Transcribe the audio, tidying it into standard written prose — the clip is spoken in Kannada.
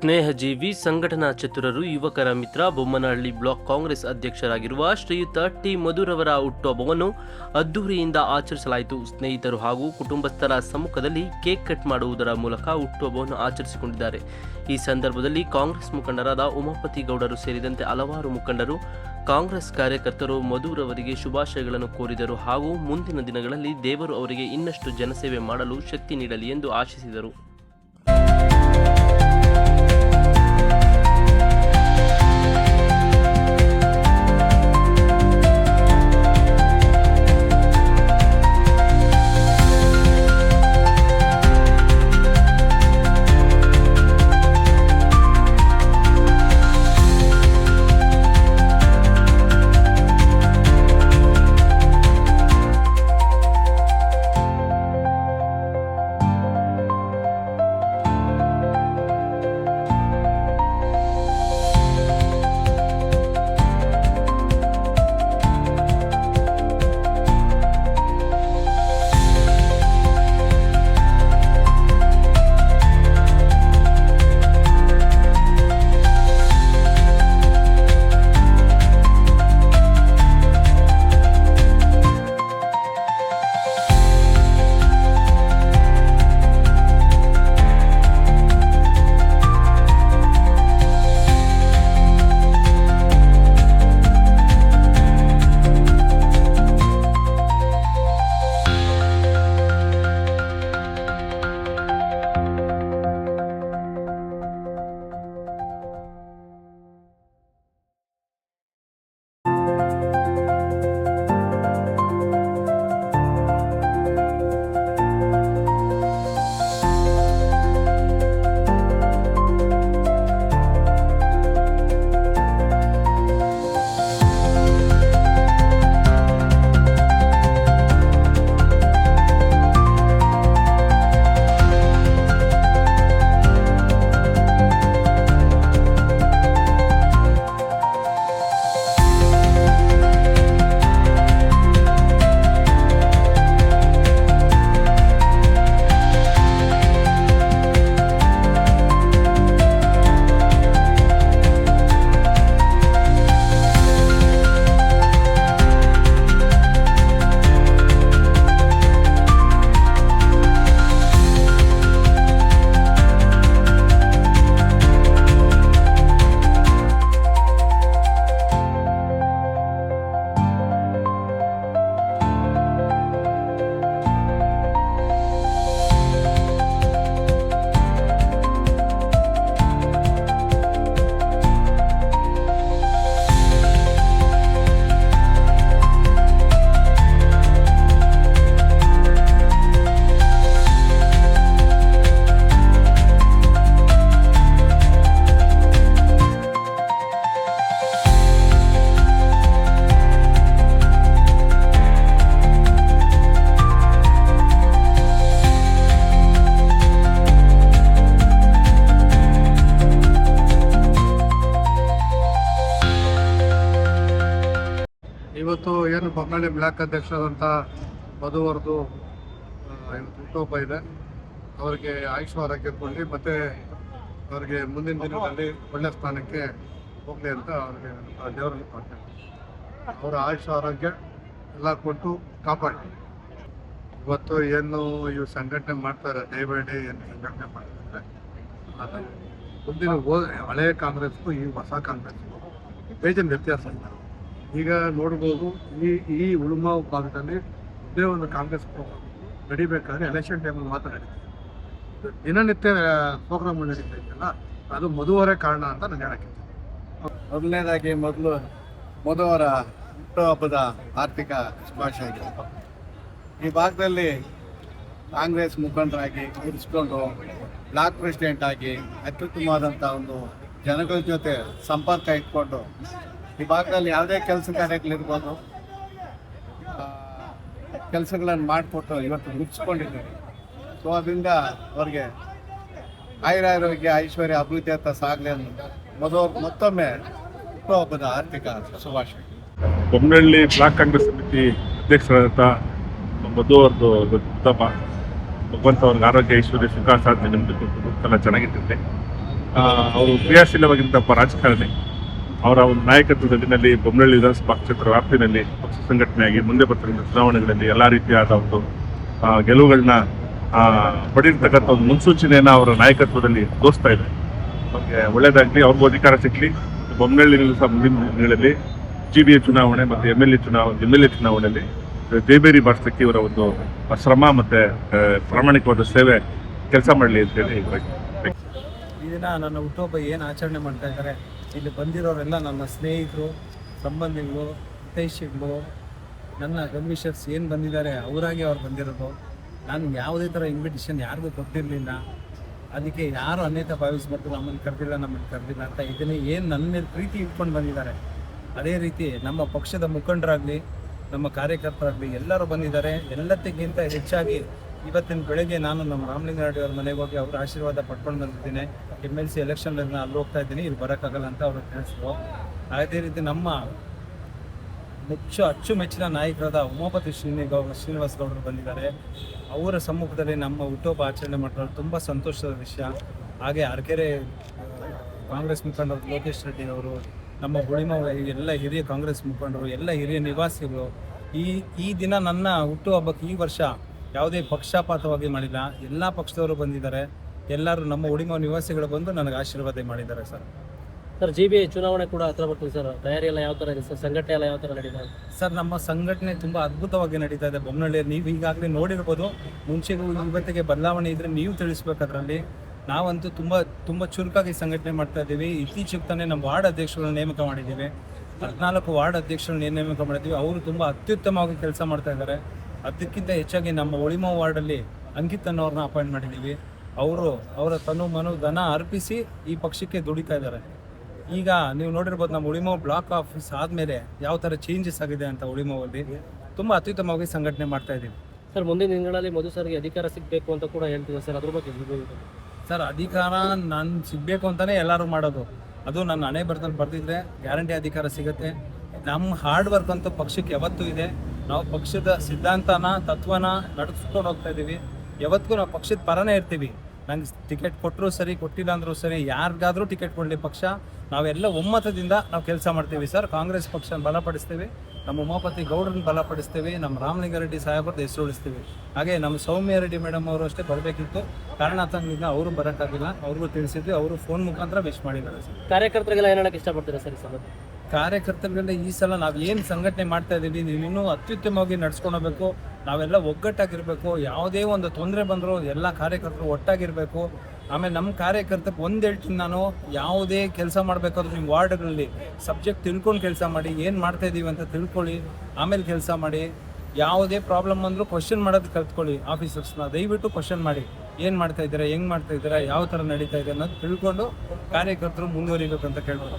ಸ್ನೇಹಜೀವಿ ಸಂಘಟನಾ ಚತುರರು ಯುವಕರ ಮಿತ್ರ ಬೊಮ್ಮನಹಳ್ಳಿ ಬ್ಲಾಕ್ ಕಾಂಗ್ರೆಸ್ ಅಧ್ಯಕ್ಷರಾಗಿರುವ ಶ್ರೀಯುತ ಟಿ ಮಧುರವರ ಹುಟ್ಟುಹಬ್ಬವನ್ನು ಅದ್ದೂರಿಯಿಂದ ಆಚರಿಸಲಾಯಿತು. ಸ್ನೇಹಿತರು ಹಾಗೂ ಕುಟುಂಬಸ್ಥರ ಸಮ್ಮುಖದಲ್ಲಿ ಕೇಕ್ ಕಟ್ ಮಾಡುವುದರ ಮೂಲಕ ಹುಟ್ಟುಹಬ್ಬವನ್ನು ಆಚರಿಸಿಕೊಂಡಿದ್ದಾರೆ. ಈ ಸಂದರ್ಭದಲ್ಲಿ ಕಾಂಗ್ರೆಸ್ ಮುಖಂಡರಾದ ಉಮಾಪತಿ ಗೌಡರು ಸೇರಿದಂತೆ ಹಲವಾರು ಮುಖಂಡರು, ಕಾಂಗ್ರೆಸ್ ಕಾರ್ಯಕರ್ತರು ಮಧುರವರಿಗೆ ಶುಭಾಶಯಗಳನ್ನು ಕೋರಿದರು ಹಾಗೂ ಮುಂದಿನ ದಿನಗಳಲ್ಲಿ ದೇವರು ಅವರಿಗೆ ಇನ್ನಷ್ಟು ಜನಸೇವೆ ಮಾಡಲು ಶಕ್ತಿ ನೀಡಲಿ ಎಂದು ಆಶಿಸಿದರು. ಇವತ್ತು ಏನು ಬೊಮ್ಮನಹಳ್ಳಿ ಬ್ಲಾಕ್ ಅಧ್ಯಕ್ಷರಾದಂಥ ಮಧು ಅವ್ರದ್ದು ಹುಟ್ಟುಹಬ್ಬ ಇದೆ. ಅವರಿಗೆ ಆಯುಷ್ ಆರೋಗ್ಯ ಕೊಡಲಿ ಮತ್ತು ಅವರಿಗೆ ಮುಂದಿನ ದಿನಗಳಲ್ಲಿ ಒಳ್ಳೆಯ ಸ್ಥಾನಕ್ಕೆ ಹೋಗಲಿ ಅಂತ ಅವ್ರಿಗೆ ದೇವರಲ್ಲಿ ಪ್ರಾರ್ಥನೆ. ಅವರ ಆಯುಷ್ ಆರೋಗ್ಯ ಎಲ್ಲ ಕೊಟ್ಟು ಕಾಪಾಡಿ. ಇವತ್ತು ಏನು ಇವು ಸಂಘಟನೆ ಮಾಡ್ತಾರೆ, ಡೇ ಬೈ ಡೇ ಏನು ಸಂಘಟನೆ ಮಾಡ್ತಾರೆ, ಅದು ಮುಂದಿನ ಹಳೆಯ ಕಾಂಗ್ರೆಸ್ಗೂ ಈ ಹೊಸ ಕಾಂಗ್ರೆಸ್ಗೂ ಬೇಜನ್ ವ್ಯತ್ಯಾಸ ಇಲ್ಲ. ಈಗ ನೋಡ್ಬೋದು, ಈ ಉಳುಮಾ ಭಾಗದಲ್ಲಿ ಇದೇ ಒಂದು ಕಾಂಗ್ರೆಸ್ ಪ್ರೋಗ್ರಾಮ್ ನಡಿಬೇಕಾದ್ರೆ ಎಲೆಕ್ಷನ್ ಟೈಮಲ್ಲಿ ಮಾತ್ರ ನಡೀತದೆ. ದಿನನಿತ್ಯ ಪ್ರೋಗ್ರಾಮ್ ನಡೀತಾ ಇದೆಯಲ್ಲ, ಅದು ಮಧುವರೇ ಕಾರಣ ಅಂತ ನಾನು ಹೇಳಕ್ಕೆ. ಮೊದಲನೇದಾಗಿ ಮಧು ಅವರ ಹುಟ್ಟುಹಬ್ಬದ ಆರ್ಥಿಕ ಶುಭಾಶಯಗಳು. ಈ ಭಾಗದಲ್ಲಿ ಕಾಂಗ್ರೆಸ್ ಮುಖಂಡರಾಗಿ ಇರಿಸ್ಕೊಂಡು ಬ್ಲಾಕ್ ಪ್ರೆಸಿಡೆಂಟ್ ಆಗಿ ಅತ್ಯುತ್ತಮವಾದಂಥ ಒಂದು ಜನಗಳ ಜೊತೆ ಸಂಪರ್ಕ ಇಟ್ಕೊಂಡು ಈ ಭಾಗದಲ್ಲಿ ಯಾವುದೇ ಕೆಲಸ ಕಾರ್ಯಗಳಿರ್ಬೋದು ಕೆಲಸಗಳನ್ನು ಮಾಡಿಕೊಟ್ಟು ಇವತ್ತು ಗುರುತಿಸ್ಕೊಂಡಿದ್ದಾರೆ. ಸೊ ಅದರಿಂದ ಅವ್ರಿಗೆ ಆಯುರಾರೋಗ್ಯ ಐಶ್ವರ್ಯ ಅಭಿವೃದ್ಧಿ ಅಂತ ಸಾಗಲಿ ಅಂತ ಮತ್ತೊಮ್ಮೆ ಹುಟ್ಟುಹಬ್ಬದ ಆರ್ಥಿಕ ಶುಭಾಶಯ. ಬೊಮ್ಮನಹಳ್ಳಿ ಬ್ಲಾಕ್ ಕಾಂಗ್ರೆಸ್ ಸಮಿತಿ ಅಧ್ಯಕ್ಷರಾದಂಥ ಮಧು ಅವ್ರದ್ದು ಹುಟ್ಟುಹಬ್ಬ. ಭಗವಂತ ಅವ್ರಿಗೆ ಆರೋಗ್ಯ ಐಶ್ವರ್ಯ ಸುಖ ಸಾಧನೆ ನಿಮ್ಮದು ಎಲ್ಲ ಚೆನ್ನಾಗಿರ್ತೈತೆ. ಅವರು ಕ್ರಿಯಾಶೀಲವಾಗಿದ್ದಂಥ ರಾಜಕಾರಣಿ. ಅವರ ಒಂದು ನಾಯಕತ್ವದಲ್ಲಿ ಬೊಮ್ಮನಹಳ್ಳಿ ವಿಧಾನಸಭಾ ಕ್ಷೇತ್ರ ವ್ಯಾಪ್ತಿನಲ್ಲಿ ಪಕ್ಷ ಸಂಘಟನೆಯಾಗಿ ಮುಂದೆ ಬರ್ತಕ್ಕಂಥ ಚುನಾವಣೆಗಳಲ್ಲಿ ಎಲ್ಲ ರೀತಿಯಾದ ಒಂದು ಗೆಲುವುಗಳನ್ನ ಪಡೆದಿರ್ತಕ್ಕಂಥ ಒಂದು ಮುನ್ಸೂಚನೆಯನ್ನು ಅವರ ನಾಯಕತ್ವದಲ್ಲಿ ತೋರಿಸ್ತಾ ಇದೆ. ಅವ್ರಿಗೆ ಒಳ್ಳೇದಾಗಲಿ, ಅವ್ರಿಗೂ ಅಧಿಕಾರ ಸಿಗಲಿ. ಬೊಮ್ಮನಹಳ್ಳಿನಲ್ಲಿ ಸಹ ಮುಂದಿನ ದಿನಗಳಲ್ಲಿ GBA ಚುನಾವಣೆ ಮತ್ತು MLA ಚುನಾವಣೆಯಲ್ಲಿ ಜೈಬೇರಿ ಬಾರಿಸಲಿಕ್ಕೆ ಇವರ ಒಂದು ಶ್ರಮ ಮತ್ತು ಪ್ರಾಮಾಣಿಕವಾದ ಸೇವೆ ಕೆಲಸ ಮಾಡಲಿ ಅಂತೇಳಿ ಈ ದಿನ ನನ್ನ ಹುಟ್ಟುಹಬ್ಬ ಏನು ಆಚರಣೆ ಮಾಡ್ತಾ ಇದ್ದಾರೆ, ಇಲ್ಲಿ ಬಂದಿರೋರೆಲ್ಲ ನನ್ನ ಸ್ನೇಹಿತರು, ಸಂಬಂಧಿಗಳು, ಹಿತೈಷಿಗಳು, ನನ್ನ ವೆಲ್ವಿಷರ್ಸ್ ಏನು ಬಂದಿದ್ದಾರೆ ಅವರಾಗಿ ಅವ್ರು ಬಂದಿರೋದು. ನಾನು ಯಾವುದೇ ಥರ ಇನ್ವಿಟೇಷನ್ ಯಾರಿಗೂ ಕೊಟ್ಟಿರಲಿಲ್ಲ. ಅದಕ್ಕೆ ಯಾರು ಅನ್ಯತಾ ಭಾವಿಸ್ಬಾರ್ದು, ನಮ್ಮನ್ನು ಕರೆದಿಲ್ಲ ಅಂತ ಇದನ್ನೇ ಏನು ನನ್ನ ಮೇಲೆ ಪ್ರೀತಿ ಇಟ್ಕೊಂಡು ಬಂದಿದ್ದಾರೆ. ಅದೇ ರೀತಿ ನಮ್ಮ ಪಕ್ಷದ ಮುಖಂಡರಾಗಲಿ, ನಮ್ಮ ಕಾರ್ಯಕರ್ತರಾಗಲಿ ಎಲ್ಲರೂ ಬಂದಿದ್ದಾರೆ. ಎಲ್ಲದಕ್ಕಿಂತ ಹೆಚ್ಚಾಗಿ ಇವತ್ತಿನ ಬೆಳಗ್ಗೆ ನಾನು ನಮ್ಮ ರಾಮಲಿಂಗಾರೆಡ್ಡಿ ಅವ್ರ ಮನೆಗೆ ಹೋಗಿ ಅವ್ರ ಆಶೀರ್ವಾದ ಪಡ್ಕೊಂಡು ಬಂದಿದ್ದೀನಿ. MLC ಎಲೆಕ್ಷನ್ನಲ್ಲಿ ಅಲ್ಲಿ ಹೋಗ್ತಾ ಇದ್ದೀನಿ, ಇಲ್ಲಿ ಬರೋಕ್ಕಾಗಲ್ಲ ಅಂತ ಅವರು ತಿಳಿಸಿದ್ರು. ಅದೇ ರೀತಿ ನಮ್ಮ ಅಚ್ಚುಮೆಚ್ಚಿನ ನಾಯಕರಾದ ಉಮಾಪತಿ ಶ್ರೀನಿವಾಸ್ ಗೌಡರು ಬಂದಿದ್ದಾರೆ. ಅವರ ಸಮ್ಮುಖದಲ್ಲಿ ನಮ್ಮ ಹುಟ್ಟುಹಬ್ಬ ಆಚರಣೆ ಮಾಡಿರೋದು ತುಂಬ ಸಂತೋಷದ ವಿಷಯ. ಹಾಗೆ ಅರಕೆರೆ ಕಾಂಗ್ರೆಸ್ ಮುಖಂಡರು ಲೋಕೇಶ್ ರೆಡ್ಡಿ ಅವರು, ನಮ್ಮ ಹುಳಿಮಾವ ಎಲ್ಲ ಹಿರಿಯ ಕಾಂಗ್ರೆಸ್ ಮುಖಂಡರು, ಎಲ್ಲ ಹಿರಿಯ ನಿವಾಸಿಗಳು ಈ ದಿನ ನನ್ನ ಹುಟ್ಟುಹಬ್ಬಕ್ಕೆ ಈ ವರ್ಷ ಯಾವುದೇ ಪಕ್ಷಪಾತವಾಗಿ ಮಾಡಿಲ್ಲ. ಎಲ್ಲ ಪಕ್ಷದವರು ಬಂದಿದ್ದಾರೆ. ಎಲ್ಲರೂ ನಮ್ಮ ಹುಳಿಮಾವ ನಿವಾಸಿಗಳು ಬಂದು ನನಗೆ ಆಶೀರ್ವಾದ ಮಾಡಿದ್ದಾರೆ ಸರ್. GBA ಚುನಾವಣೆ ಕೂಡ ಹತ್ರ ಬರ್ತೀವಿ ಸರ್. ತಯಾರಿ ಎಲ್ಲ ಯಾವ ಥರ ಇದೆ ಸರ್? ಸಂಘಟನೆ ಎಲ್ಲ ಯಾವ ಥರ ನಡೀತಾ ಇದೆ ಸರ್? ನಮ್ಮ ಸಂಘಟನೆ ತುಂಬ ಅದ್ಭುತವಾಗಿ ನಡೀತಾ ಇದೆ ಬೊಮ್ಮನಹಳ್ಳಿಯಲ್ಲಿ. ನೀವು ಈಗಾಗಲೇ ನೋಡಿರ್ಬೋದು. ಮುಂಚೆಗೂ ಇವತ್ತಿಗೆ ಬದಲಾವಣೆ ಇದ್ದರೆ ನೀವು ತಿಳಿಸ್ಬೇಕು. ಅದರಲ್ಲಿ ನಾವಂತೂ ತುಂಬ ಚುರುಕಾಗಿ ಸಂಘಟನೆ ಮಾಡ್ತಾ ಇದ್ದೀವಿ. ಇತ್ತೀಚೆಗೆ ತಾನೇ ನಮ್ಮ ವಾರ್ಡ್ ಅಧ್ಯಕ್ಷಗಳನ್ನ ನೇಮಕ ಮಾಡಿದ್ದೀವಿ. 14 ವಾರ್ಡ್ ಅಧ್ಯಕ್ಷಗಳನ್ನ ನೇಮಕ ಮಾಡಿದ್ದೀವಿ. ಅವರು ತುಂಬ ಅತ್ಯುತ್ತಮವಾಗಿ ಕೆಲಸ ಮಾಡ್ತಾ ಇದ್ದಾರೆ. ಅದಕ್ಕಿಂತ ಹೆಚ್ಚಾಗಿ ನಮ್ಮ ಹುಳಿಮಾವು ವಾರ್ಡಲ್ಲಿ ಅಂಕಿತ್ ಅನ್ನೋರನ್ನ ಅಪಾಯಿಂಟ್ ಮಾಡಿದ್ದೀವಿ. ಅವರ ತನು ಮನು ಧನ ಅರ್ಪಿಸಿ ಈ ಪಕ್ಷಕ್ಕೆ ದುಡಿತಾ ಇದ್ದಾರೆ. ಈಗ ನೀವು ನೋಡಿರ್ಬೋದು, ನಮ್ಮ ಹುಳಿಮಾವು ಬ್ಲಾಕ್ ಆಫೀಸ್ ಆದಮೇಲೆ ಯಾವ ಥರ ಚೇಂಜಸ್ ಆಗಿದೆ ಅಂತ ಹುಳಿಮಾವಲ್ಲಿ ತುಂಬ ಅತ್ಯುತ್ತಮವಾಗಿ ಸಂಘಟನೆ ಮಾಡ್ತಾ ಇದ್ದೀವಿ ಸರ್. ಮುಂದಿನ ದಿನಗಳಲ್ಲಿ ಮಧು ಸರ್ಗೆ ಅಧಿಕಾರ ಸಿಗಬೇಕು ಅಂತ ಕೂಡ ಹೇಳ್ತಿದ್ದಾರೆ ಸರ್. ಅದ್ರ ಬಗ್ಗೆ ಸರ್, ಅಧಿಕಾರ ನಾನು ಸಿಗಬೇಕು ಅಂತಲೇ ಎಲ್ಲರೂ ಮಾಡೋದು. ಅದು ನನ್ನ ಹಣೆ ಬರ್ದಿದ್ರೆ ಗ್ಯಾರಂಟಿ ಅಧಿಕಾರ ಸಿಗುತ್ತೆ. ನಮ್ಮ ಹಾರ್ಡ್ ವರ್ಕ್ ಅಂತೂ ಪಕ್ಷಕ್ಕೆ ಯಾವತ್ತೂ ಇದೆ. ನಾವು ಪಕ್ಷದ ಸಿದ್ಧಾಂತನ ತತ್ವನ ನಡೆಸ್ಕೊಂಡು ಹೋಗ್ತಾ ಇದ್ದೀವಿ. ಯಾವತ್ತಿಗೂ ನಾವು ಪಕ್ಷದ ಪರನೇ ಇರ್ತೀವಿ. ನಂಗೆ ಟಿಕೆಟ್ ಕೊಟ್ಟರು ಸರಿ, ಕೊಟ್ಟಿಲ್ಲ ಅಂದರೂ ಸರಿ, ಯಾರಿಗಾದರೂ ಟಿಕೆಟ್ ಕೊಡಲಿ ಪಕ್ಷ, ನಾವೆಲ್ಲ ಒಮ್ಮತದಿಂದ ನಾವು ಕೆಲಸ ಮಾಡ್ತೀವಿ ಸರ್. ಕಾಂಗ್ರೆಸ್ ಪಕ್ಷನ ಬಲಪಡಿಸ್ತೀವಿ, ನಮ್ಮ ಉಮಾಪತಿ ಗೌಡ್ರನ್ನ ಬಲಪಡಿಸ್ತೀವಿ, ನಮ್ಮ ರಾಮಲಿಂಗಾರೆಡ್ಡಿ ಸಾಹೇಬ್ರದ್ದು ಹೆಸರು ಉಳಿಸ್ತೀವಿ. ಹಾಗೆ ನಮ್ಮ ಸೌಮ್ಯ ರೆಡ್ಡಿ ಮೇಡಮ್ ಅವರು ಅಷ್ಟೇ ಬರಬೇಕಿತ್ತು. ಕಾರಣಾಂತರದಿಂದ ಅವರು ಬರೋಕ್ಕಾಗಿಲ್ಲ. ಅವ್ರಿಗೂ ತಿಳಿಸಿದ್ವಿ, ಅವರು ಫೋನ್ ಮುಖಾಂತರ ವಿಶ್ ಮಾಡಿದ್ದಾರೆ ಸರ್. ಕಾರ್ಯಕರ್ತರಿಗೆಲ್ಲ ಏನು ಹೇಳಕ್ಕೆ ಇಷ್ಟಪಡ್ತೀರಾ ಸರ್? ಸರ್, ಕಾರ್ಯಕರ್ತರುಗಳನ್ನ ಈ ಸಲ ನಾವು ಏನು ಸಂಘಟನೆ ಮಾಡ್ತಾ ಇದ್ದೀವಿ, ನೀವು ಇನ್ನೂ ಅತ್ಯುತ್ತಮವಾಗಿ ನಡ್ಸ್ಕೊಂಡು ಹೋಗಬೇಕು. ನಾವೆಲ್ಲ ಒಗ್ಗಟ್ಟಾಗಿರಬೇಕು. ಯಾವುದೇ ಒಂದು ತೊಂದರೆ ಬಂದರೂ ಎಲ್ಲ ಕಾರ್ಯಕರ್ತರು ಒಟ್ಟಾಗಿರಬೇಕು. ಆಮೇಲೆ ನಮ್ಮ ಕಾರ್ಯಕರ್ತಕ್ಕೆ ಒಂದು ಹೇಳ್ತೀನಿ ನಾನು, ಯಾವುದೇ ಕೆಲಸ ಮಾಡಬೇಕಾದ್ರೂ ನಿಮ್ಮ ವಾರ್ಡ್ಗಳಲ್ಲಿ ಸಬ್ಜೆಕ್ಟ್ ತಿಳ್ಕೊಂಡು ಕೆಲಸ ಮಾಡಿ, ಏನು ಮಾಡ್ತಾ ಇದ್ದೀವಿ ಅಂತ ತಿಳ್ಕೊಳ್ಳಿ, ಆಮೇಲೆ ಕೆಲಸ ಮಾಡಿ. ಯಾವುದೇ ಪ್ರಾಬ್ಲಮ್ ಅಂದರೂ ಕ್ವಶನ್ ಮಾಡೋದು ಕಲ್ತ್ಕೊಳ್ಳಿ. ಆಫೀಸರ್ಸ್ನ ದಯವಿಟ್ಟು ಕ್ವಶನ್ ಮಾಡಿ, ಏನು ಮಾಡ್ತಾ ಇದ್ದೀರಾ, ಹೆಂಗೆ ಮಾಡ್ತಾ ಇದ್ದೀರಾ, ಯಾವ ಥರ ನಡೀತಾ ಇದೆ ಅನ್ನೋದು ತಿಳ್ಕೊಂಡು ಕಾರ್ಯಕರ್ತರು ಮುಂದುವರಿಬೇಕು ಅಂತ ಕೇಳ್ಬೋದು.